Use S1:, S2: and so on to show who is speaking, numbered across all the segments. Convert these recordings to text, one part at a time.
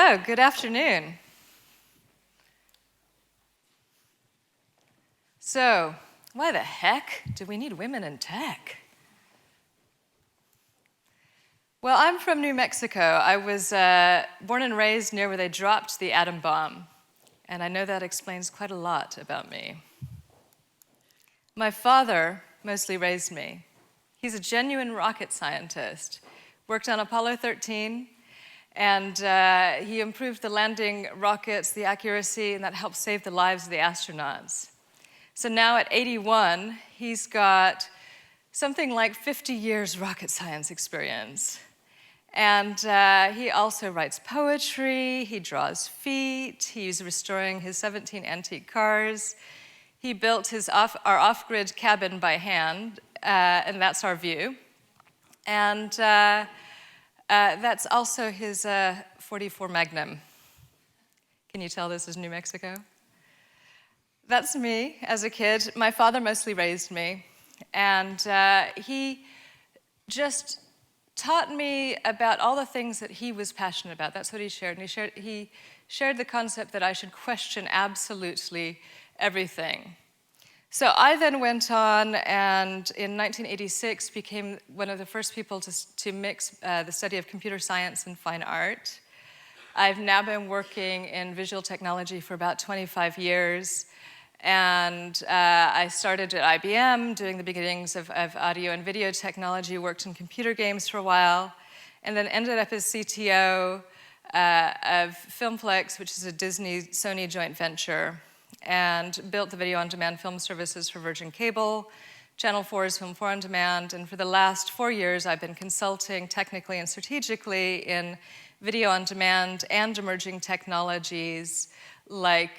S1: So, good afternoon. So, why the heck do we need women in tech? Well, I'm from New Mexico. I was born and raised near where they dropped the atom bomb, and I know that explains quite a lot about me. My father mostly raised me. He's a genuine rocket scientist, worked on Apollo 13, and he improved the landing rockets, the accuracy, and that helped save the lives of the astronauts. So now at 81, he's got something like 50 years rocket science experience. And he also writes poetry, he draws feet, he's restoring his 17 antique cars. He built our off-grid cabin by hand, and that's our view. And that's also his 44 Magnum. Can you tell this is New Mexico? That's me as a kid. My father mostly raised me, and he just taught me about all the things that he was passionate about. That's what he shared. And he shared the concept that I should question absolutely everything. So I then went on and in 1986 became one of the first people to mix the study of computer science and fine art. I've now been working in visual technology for about 25 years. And I started at IBM, doing the beginnings of audio and video technology, worked in computer games for a while, and then ended up as CTO of Filmflex, which is a Disney-Sony joint venture, and built the video-on-demand film services for Virgin Cable, Channel 4's Film 4 on Demand, and for the last 4 years I've been consulting technically and strategically in video-on-demand and emerging technologies like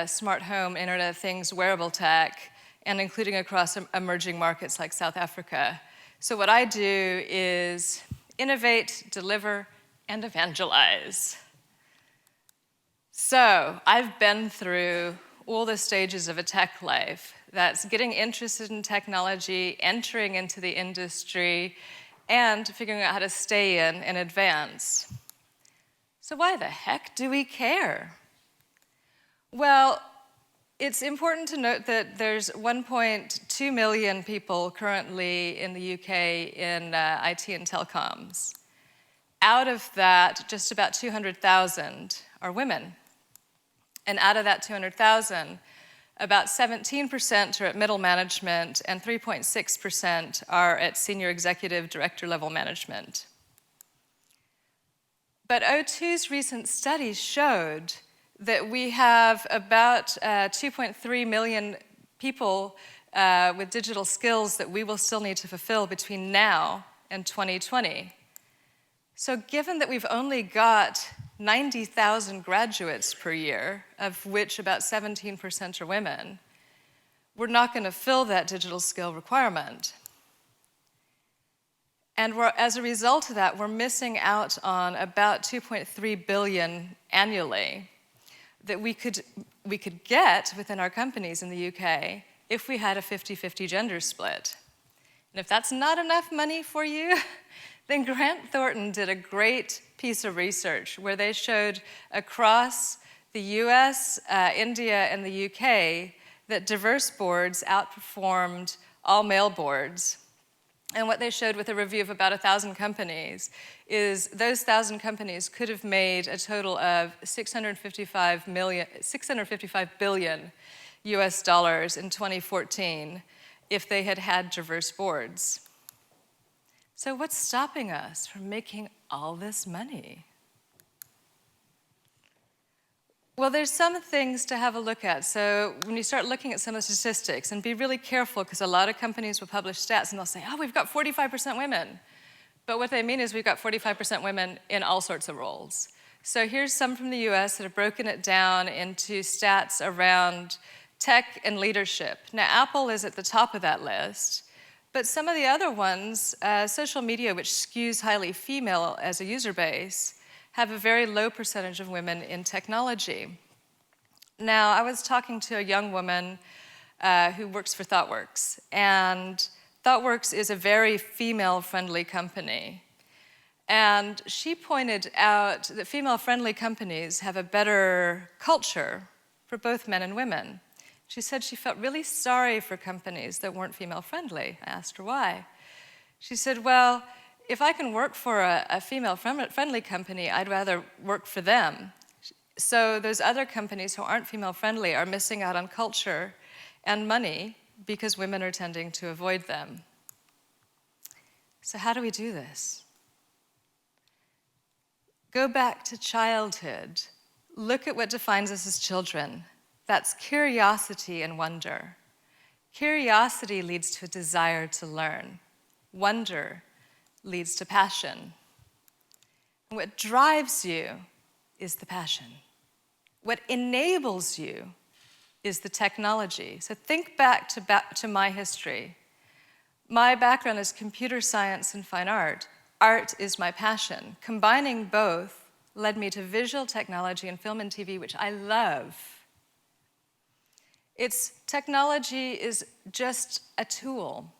S1: smart home, Internet of Things, wearable tech, and including across emerging markets like South Africa. So what I do is innovate, deliver, and evangelize. So I've been through all the stages of a tech life. That's getting interested in technology, entering into the industry, and figuring out how to stay in and advance. So why the heck do we care? Well, it's important to note that there's 1.2 million people currently in the UK in IT and telecoms. Out of that, just about 200,000 are women. And out of that 200,000, about 17% are at middle management and 3.6% are at senior executive director level management. But O2's recent studies showed that we have about 2.3 million people with digital skills that we will still need to fulfill between now and 2020. So given that we've only got 90,000 graduates per year, of which about 17% are women, we're not going to fill that digital skill requirement. And as a result of that, we're missing out on about 2.3 billion annually that we could get within our companies in the UK if we had a 50-50 gender split. And if that's not enough money for you, then Grant Thornton did a great piece of research where they showed across the US, India, and the UK that diverse boards outperformed all male boards. And what they showed with a review of about 1,000 companies is those 1,000 companies could have made a total of $655 billion US dollars in 2014 if they had had diverse boards. So what's stopping us from making all this money? Well, there's some things to have a look at. So when you start looking at some of the statistics, and be really careful, because a lot of companies will publish stats and they'll say, oh, we've got 45% women. But what they mean is we've got 45% women in all sorts of roles. So here's some from the US that have broken it down into stats around tech and leadership. Now, Apple is at the top of that list, but some of the other ones, social media, which skews highly female as a user base, have a very low percentage of women in technology. Now, I was talking to a young woman who works for ThoughtWorks, and ThoughtWorks is a very female-friendly company. And she pointed out that female-friendly companies have a better culture for both men and women. She said she felt really sorry for companies that weren't female-friendly. I asked her why. She said, well, if I can work for a female-friendly company, I'd rather work for them. So those other companies who aren't female-friendly are missing out on culture and money because women are tending to avoid them. So how do we do this? Go back to childhood. Look at what defines us as children. That's curiosity and wonder. Curiosity leads to a desire to learn. Wonder leads to passion. And what drives you is the passion. What enables you is the technology. So think back to my history. My background is computer science and fine art. Art is my passion. Combining both led me to visual technology and film and TV, which I love. Technology is just a tool.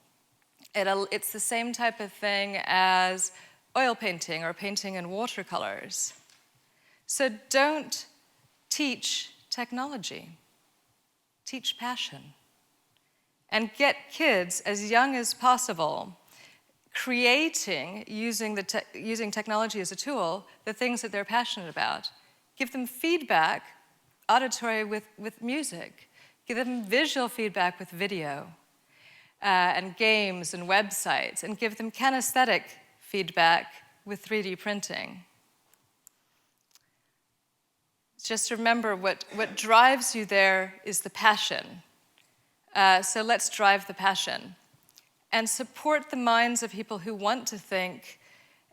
S1: It's the same type of thing as oil painting or painting in watercolors. So don't teach technology. Teach passion. And get kids as young as possible creating, using technology as a tool, the things that they're passionate about. Give them feedback, auditory with music. Give them visual feedback with video, and games and websites, and give them kinesthetic feedback with 3D printing. Just remember what drives you there is the passion. So let's drive the passion. And support the minds of people who want to think,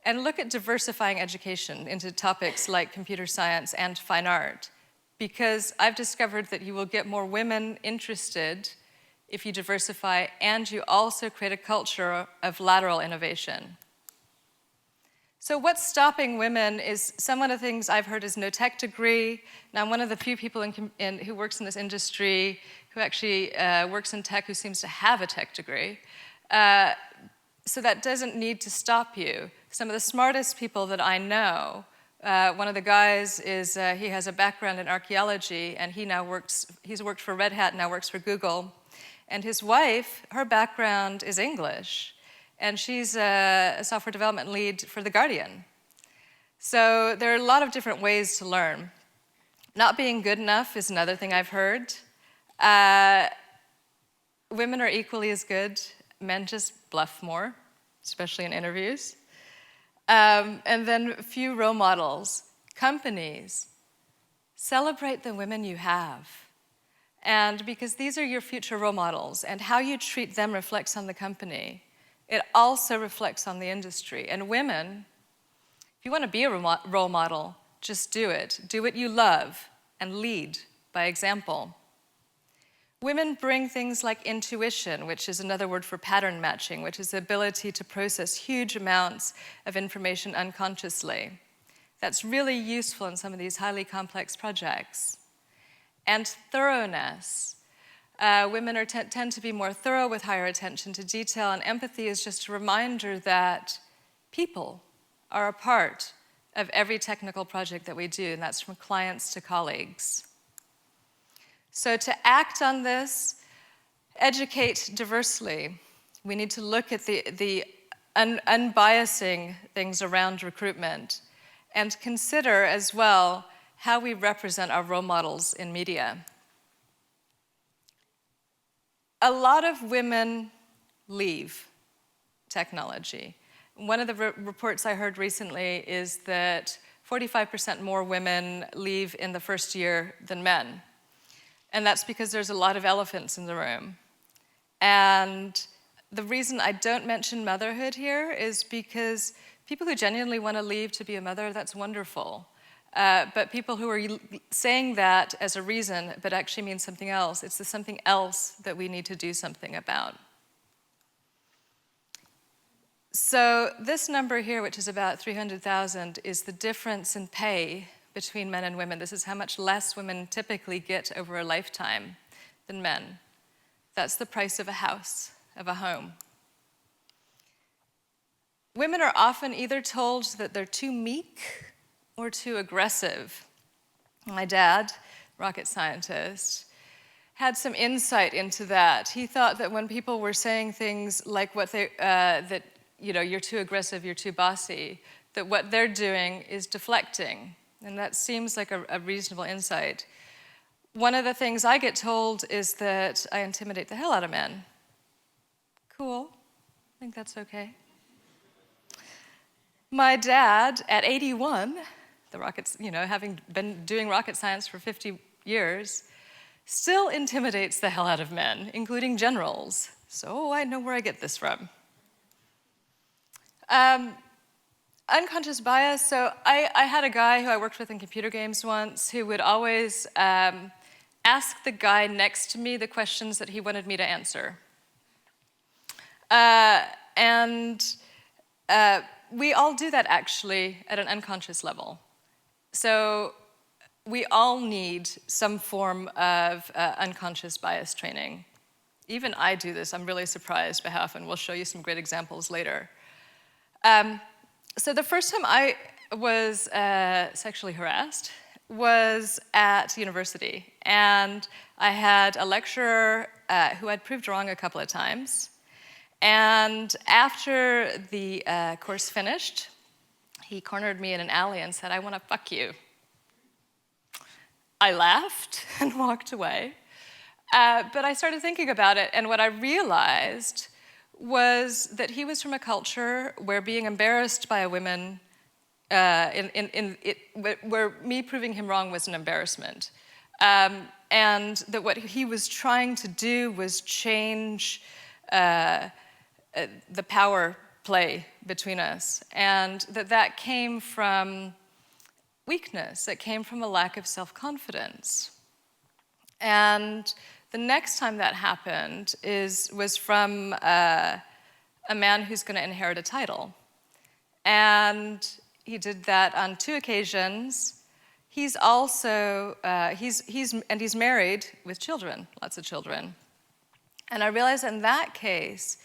S1: and look at diversifying education into topics like computer science and fine art, because I've discovered that you will get more women interested if you diversify, and you also create a culture of lateral innovation. So what's stopping women is some of the things I've heard is no tech degree. Now, I'm one of the few people who works in this industry who actually works in tech who seems to have a tech degree. So that doesn't need to stop you. Some of the smartest people that I know, one of the guys is, he has a background in archaeology, and he's worked for Red Hat, now works for Google. And his wife, her background is English, and she's a software development lead for The Guardian. So there are a lot of different ways to learn. Not being good enough is another thing I've heard. Women are equally as good. Men just bluff more, especially in interviews. And then few role models. Companies, celebrate the women you have. And because these are your future role models, and how you treat them reflects on the company. It also reflects on the industry. And women, if you want to be a role model, just do it. Do what you love and lead by example. Women bring things like intuition, which is another word for pattern matching, which is the ability to process huge amounts of information unconsciously. That's really useful in some of these highly complex projects. And thoroughness. Women tend to be more thorough with higher attention to detail, and empathy is just a reminder that people are a part of every technical project that we do, and that's from clients to colleagues. So to act on this, educate diversely. We need to look at the unbiasing things around recruitment, and consider as well how we represent our role models in media. A lot of women leave technology. One of the reports I heard recently is that 45% more women leave in the first year than men. And that's because there's a lot of elephants in the room. And the reason I don't mention motherhood here is because people who genuinely want to leave to be a mother, that's wonderful. But people who are saying that as a reason, but actually mean something else, it's the something else that we need to do something about. So this number here, which is about 300,000, is the difference in pay between men and women. This is how much less women typically get over a lifetime than men. That's the price of a house, of a home. women are often either told that they're too meek or too aggressive. My dad, rocket scientist, had some insight into that. He thought that when people were saying things like that you're too aggressive, you're too bossy, that what they're doing is deflecting. And that seems like a reasonable insight. One of the things I get told is that I intimidate the hell out of men. Cool. I think that's okay. My dad, at 81, having been doing rocket science for 50 years, still intimidates the hell out of men, including generals. So I know where I get this from. Unconscious bias. So I had a guy who I worked with in computer games once who would always ask the guy next to me the questions that he wanted me to answer. We all do that, actually, at an unconscious level. So we all need some form of unconscious bias training. Even I do this. I'm really surprised by how often. We'll show you some great examples later. So the first time I was sexually harassed was at university. And I had a lecturer who I'd proved wrong a couple of times. And after the course finished, he cornered me in an alley and said, "I want to fuck you." I laughed and walked away. But I started thinking about it, and what I realized was that he was from a culture where being embarrassed by a woman, where me proving him wrong was an embarrassment. And that what he was trying to do was change the power play between us, and that came from weakness. It came from a lack of self-confidence. And the next time that happened was from a man who's going to inherit a title. And he did that on 2 occasions. He's also, he's married with children, lots of children. And I realized in that case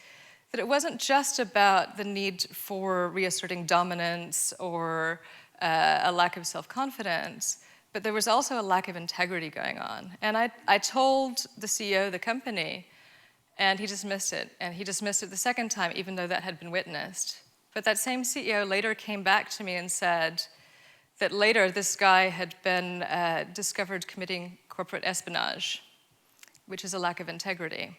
S1: that it wasn't just about the need for reasserting dominance or a lack of self-confidence, but there was also a lack of integrity going on. And I told the CEO of the company, and he dismissed it. And he dismissed it the second time, even though that had been witnessed. But that same CEO later came back to me and said that later this guy had been discovered committing corporate espionage, which is a lack of integrity.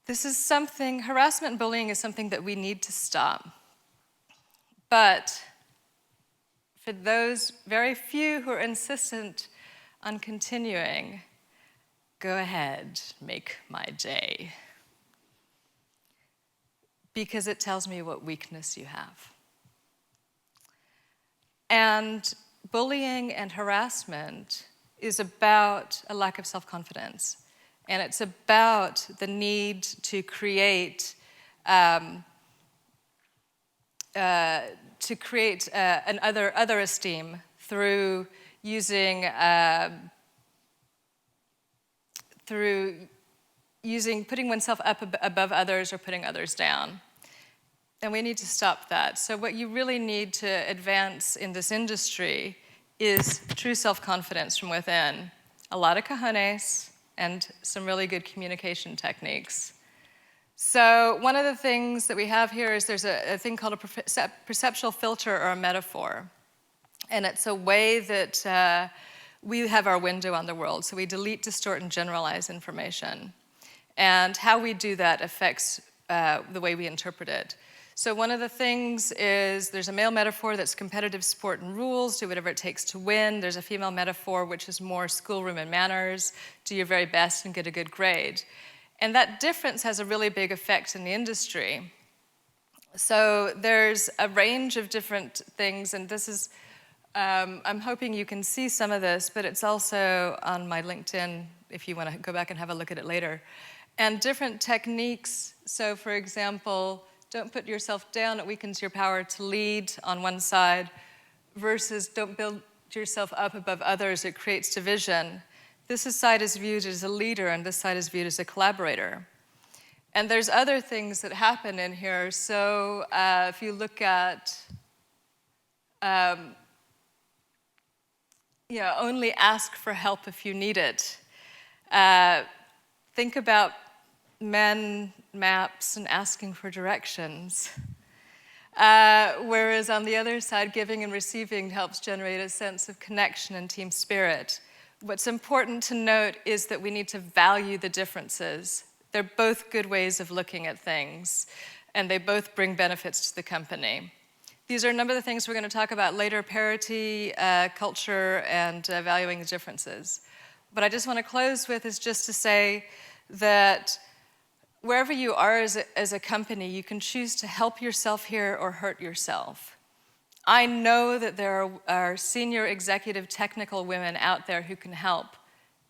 S1: This is something, harassment and bullying is something that we need to stop. But for those very few who are insistent on continuing, go ahead, make my day. Because it tells me what weakness you have. And bullying and harassment is about a lack of self-confidence. And it's about the need to create an other esteem through putting oneself up above others or putting others down. And we need to stop that. So what you really need to advance in this industry is true self-confidence from within. A lot of cojones and some really good communication techniques. So one of the things that we have here is there's a thing called a perceptual filter or a metaphor. And it's a way that we have our window on the world. So we delete, distort, and generalize information. And how we do that affects the way we interpret it. So one of the things is there's a male metaphor that's competitive sport and rules, do whatever it takes to win. There's a female metaphor which is more schoolroom and manners, do your very best and get a good grade. And that difference has a really big effect in the industry. So there's a range of different things, and this is, I'm hoping you can see some of this, but it's also on my LinkedIn if you want to go back and have a look at it later. And different techniques, so for example, don't put yourself down, it weakens your power to lead on one side, versus don't build yourself up above others, it creates division. This side is viewed as a leader, and this side is viewed as a collaborator. And there's other things that happen in here. So if you look at, only ask for help if you need it. Think about men, maps, and asking for directions. Whereas on the other side, giving and receiving helps generate a sense of connection and team spirit. What's important to note is that we need to value the differences. They're both good ways of looking at things, and they both bring benefits to the company. These are a number of the things we're going to talk about later: parity, culture, and valuing the differences. What I just want to close with is just to say that wherever you are as a company, you can choose to help yourself here or hurt yourself. I know that there are senior executive technical women out there who can help,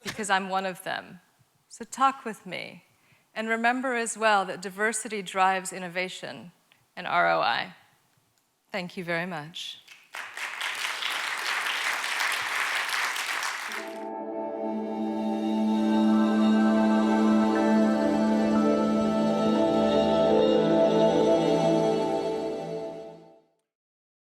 S1: because I'm one of them. So talk with me. And remember as well that diversity drives innovation and ROI. Thank you very much.